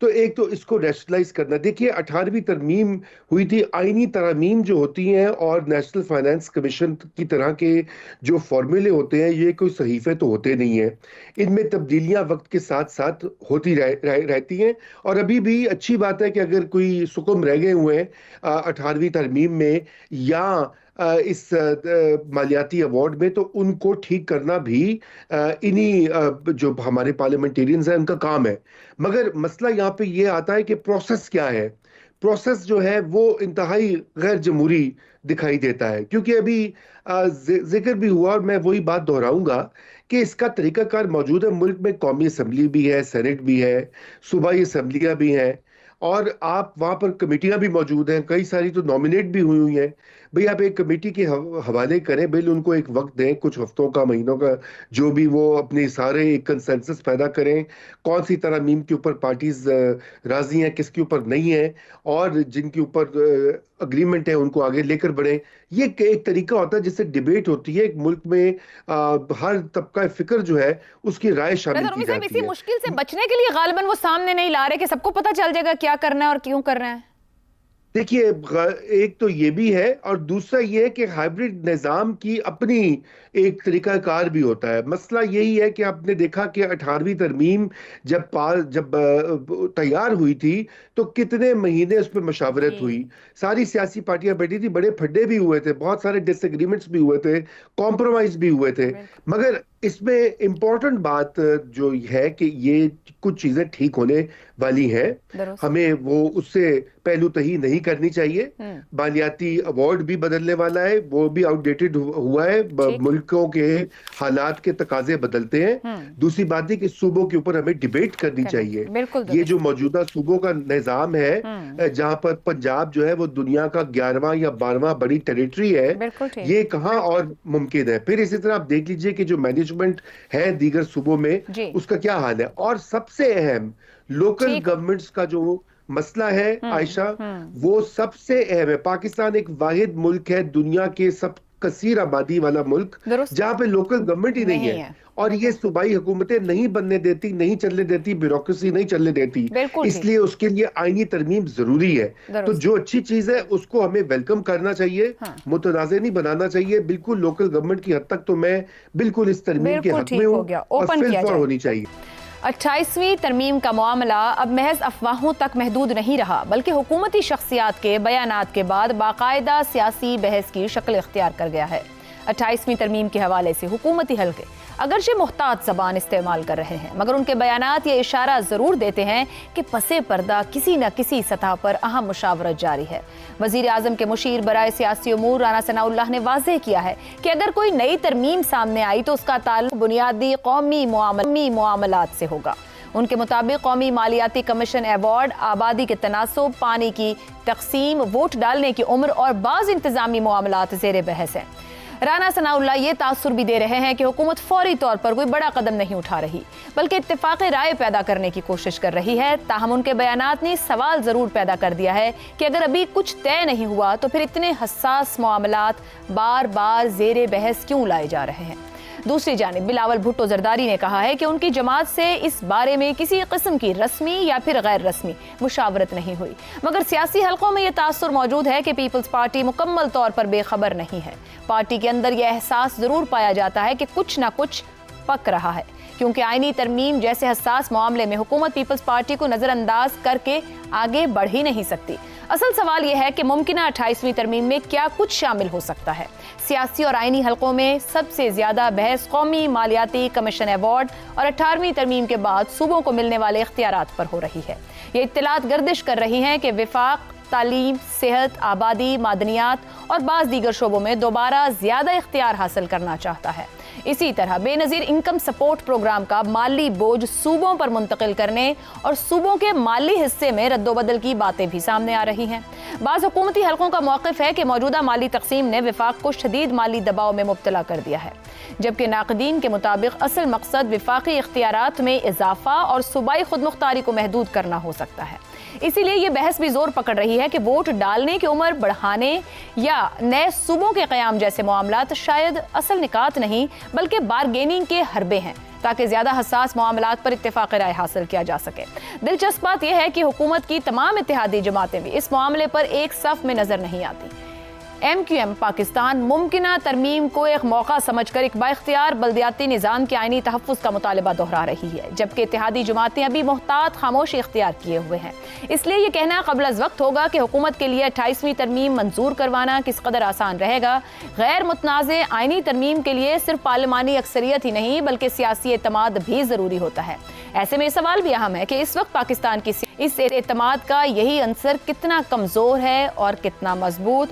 تو ایک تو اس کو ریشنلائز کرنا. دیکھیے 18ویں ترمیم ہوئی تھی, آئینی ترامیم جو ہوتی ہیں اور نیشنل فائنانس کمیشن کی طرح کے جو فارمولے ہوتے ہیں, یہ کوئی صحیفے تو ہوتے نہیں ہیں, ان میں تبدیلیاں وقت کے ساتھ ساتھ ہوتی رہتی ہیں. اور ابھی بھی اچھی بات ہے کہ اگر کوئی سکم رہ گئے ہوئے ہیں 18ویں ترمیم میں یا اس مالیاتی ایوارڈ میں, تو ان کو ٹھیک کرنا بھی انہی جو ہمارے پارلیمنٹیرینز ہیں ان کا کام ہے. مگر مسئلہ یہاں پہ یہ آتا ہے کہ پروسیس کیا ہے. پروسیس جو ہے وہ انتہائی غیر جمہوری دکھائی دیتا ہے, کیونکہ ابھی ذکر بھی ہوا اور میں وہی بات دہراؤں گا کہ اس کا طریقہ کار موجود ہے. ملک میں قومی اسمبلی بھی ہے, سینٹ بھی ہے, صوبائی اسمبلیاں بھی ہیں, اور آپ وہاں پر کمیٹیاں بھی موجود ہیں, کئی ساری تو نامنیٹ بھی ہوئی ہیں. بھئی آپ ایک کمیٹی کے حوالے کریں, بل ان کو ایک وقت دیں, کچھ ہفتوں کا, مہینوں کا, جو بھی, وہ اپنے سارے ایک کنسنسس پیدا کریں کون سی ترامیم کے اوپر پارٹیز راضی ہیں, کس کے اوپر نہیں ہیں, اور جن کے اوپر اگریمنٹ ہے ان کو آگے لے کر بڑھیں. یہ ایک طریقہ ہوتا ہے جس سے ڈیبیٹ ہوتی ہے. ایک ملک میں ہر طبقہ فکر جو ہے اس کی رائے شامل کی جاتی ہے. اسی مشکل سے بچنے کے لیے غالباً وہ سامنے نہیں لا رہے کہ سب کو پتہ چل جائے گا کیا کرنا ہے اور کیوں کرنا ہے. دیکھیے ایک تو یہ بھی ہے, اور دوسرا یہ ہے کہ ہائیبرڈ نظام کی اپنی ایک طریقہ کار بھی ہوتا ہے. مسئلہ یہی ہے کہ آپ نے دیکھا کہ 18ویں ترمیم جب تیار ہوئی تھی تو کتنے مہینے اس پہ مشاورت ہوئی, ساری سیاسی پارٹیاں بیٹھی تھی, بڑے پھڈے بھی ہوئے تھے, بہت سارے ڈس ایگریمنٹس بھی ہوئے تھے, کمپرومائز بھی ہوئے تھے. مگر اس میں امپورٹنٹ بات جو ہے کہ یہ کچھ چیزیں ٹھیک ہونے والی ہیں, ہمیں وہ اس سے پہلو تہی نہیں کرنی چاہیے. مالیاتی ایوارڈ بھی بدلنے والا ہے, وہ بھی آؤٹ ڈیٹڈ ہوا ہے, ملکوں کے حالات کے تقاضے بدلتے ہیں. دوسری بات ہے کہ صوبوں کے اوپر ہمیں ڈیبیٹ کرنی چاہیے. یہ جو موجودہ صوبوں کا نظام ہے, جہاں پر پنجاب جو ہے وہ دنیا کا 11واں یا 12واں بڑی ٹیریٹری ہے, یہ کہاں اور ممکن ہے. پھر اسی طرح آپ دیکھ لیجئے کہ جو مینجمنٹ ہے دیگر صوبوں میں, اس کا کیا حال ہے. اور سب سے اہم لوکل گورنمنٹس کا جو مسئلہ ہے عائشہ, وہ سب سے اہم ہے. پاکستان ایک واحد ملک ہے, دنیا کے سب کثیر آبادی والا ملک, جہاں پہ لوکل گورنمنٹ ہی نہیں ہے, اور یہ صوبائی حکومتیں نہیں بننے دیتی, نہیں چلنے دیتی, بیوروکریسی نہیں چلنے دیتی. اس لیے اس کے لیے آئینی ترمیم ضروری ہے. تو جو اچھی چیز ہے اس کو ہمیں ویلکم کرنا چاہیے, متنازع نہیں بنانا چاہیے. بالکل لوکل گورنمنٹ کی حد تک تو میں بالکل اس ترمیم کے حق میں ہوں, اور فل فور ہونی چاہیے. 28ویں ترمیم کا معاملہ اب محض افواہوں تک محدود نہیں رہا, بلکہ حکومتی شخصیات کے بیانات کے بعد باقاعدہ سیاسی بحث کی شکل اختیار کر گیا ہے. 28ویں ترمیم کے حوالے سے حکومتی حلقے اگرچہ محتاط زبان استعمال کر رہے ہیں, مگر ان کے بیانات یہ اشارہ ضرور دیتے ہیں کہ پس پردہ کسی نہ کسی سطح پر اہم مشاورت جاری ہے. وزیر اعظم کے مشیر برائے سیاسی امور رانا ثناءاللہ نے واضح کیا ہے کہ اگر کوئی نئی ترمیم سامنے آئی تو اس کا تعلق بنیادی قومی معاملات سے ہوگا. ان کے مطابق قومی مالیاتی کمیشن ایوارڈ, آبادی کے تناسب, پانی کی تقسیم, ووٹ ڈالنے کی عمر اور بعض انتظامی معاملات زیر بحث ہیں. رانا ثناءاللہ یہ تاثر بھی دے رہے ہیں کہ حکومت فوری طور پر کوئی بڑا قدم نہیں اٹھا رہی, بلکہ اتفاق رائے پیدا کرنے کی کوشش کر رہی ہے. تاہم ان کے بیانات نے سوال ضرور پیدا کر دیا ہے کہ اگر ابھی کچھ طے نہیں ہوا تو پھر اتنے حساس معاملات بار بار زیر بحث کیوں لائے جا رہے ہیں. دوسری جانب بلاول بھٹو زرداری نے کہا ہے کہ ان کی جماعت سے اس بارے میں کسی قسم کی رسمی یا پھر غیر رسمی مشاورت نہیں ہوئی, مگر سیاسی حلقوں میں یہ تاثر موجود ہے کہ پیپلز پارٹی مکمل طور پر بے خبر نہیں ہے. پارٹی کے اندر یہ احساس ضرور پایا جاتا ہے کہ کچھ نہ کچھ پک رہا ہے, کیونکہ آئینی ترمیم جیسے حساس معاملے میں حکومت پیپلز پارٹی کو نظر انداز کر کے آگے بڑھ ہی نہیں سکتی. اصل سوال یہ ہے کہ ممکنہ 28ویں ترمیم میں کیا کچھ شامل ہو سکتا ہے. سیاسی اور آئینی حلقوں میں سب سے زیادہ بحث قومی مالیاتی کمیشن ایوارڈ اور 18ویں ترمیم کے بعد صوبوں کو ملنے والے اختیارات پر ہو رہی ہے. یہ اطلاعات گردش کر رہی ہیں کہ وفاق تعلیم، صحت، آبادی، معدنیات اور بعض دیگر شعبوں میں دوبارہ زیادہ اختیار حاصل کرنا چاہتا ہے. اسی طرح بے نظیر انکم سپورٹ پروگرام کا مالی بوجھ صوبوں پر منتقل کرنے اور صوبوں کے مالی حصے میں رد و بدل کی باتیں بھی سامنے آ رہی ہیں. بعض حکومتی حلقوں کا موقف ہے کہ موجودہ مالی تقسیم نے وفاق کو شدید مالی دباؤ میں مبتلا کر دیا ہے، جبکہ ناقدین کے مطابق اصل مقصد وفاقی اختیارات میں اضافہ اور صوبائی خود مختاری کو محدود کرنا ہو سکتا ہے. اسی لیے یہ بحث بھی زور پکڑ رہی ہے کہ ووٹ ڈالنے کی عمر بڑھانے یا نئے صوبوں کے قیام جیسے معاملات شاید اصل نکات نہیں بلکہ بارگیننگ کے حربے ہیں تاکہ زیادہ حساس معاملات پر اتفاق رائے حاصل کیا جا سکے۔ دلچسپ بات یہ ہے کہ حکومت کی تمام اتحادی جماعتیں بھی اس معاملے پر ایک صف میں نظر نہیں آتی۔ ایم کیو ایم پاکستان ممکنہ ترمیم کو ایک موقع سمجھ کر ایک بااختیار بلدیاتی نظام کے آئینی تحفظ کا مطالبہ دہرا رہی ہے، جبکہ اتحادی جماعتیں ابھی محتاط خاموشی اختیار کیے ہوئے ہیں۔ اس لیے یہ کہنا قبل از وقت ہوگا کہ حکومت کے لیے 28ویں ترمیم منظور کروانا کس قدر آسان رہے گا۔ غیر متنازع آئینی ترمیم کے لیے صرف پارلیمانی اکثریت ہی نہیں بلکہ سیاسی اعتماد بھی ضروری ہوتا ہے۔ ایسے میں یہ سوال بھی اہم ہے کہ اس وقت پاکستان کی اس اعتماد کا یہی عنصر کتنا کمزور ہے اور کتنا مضبوط۔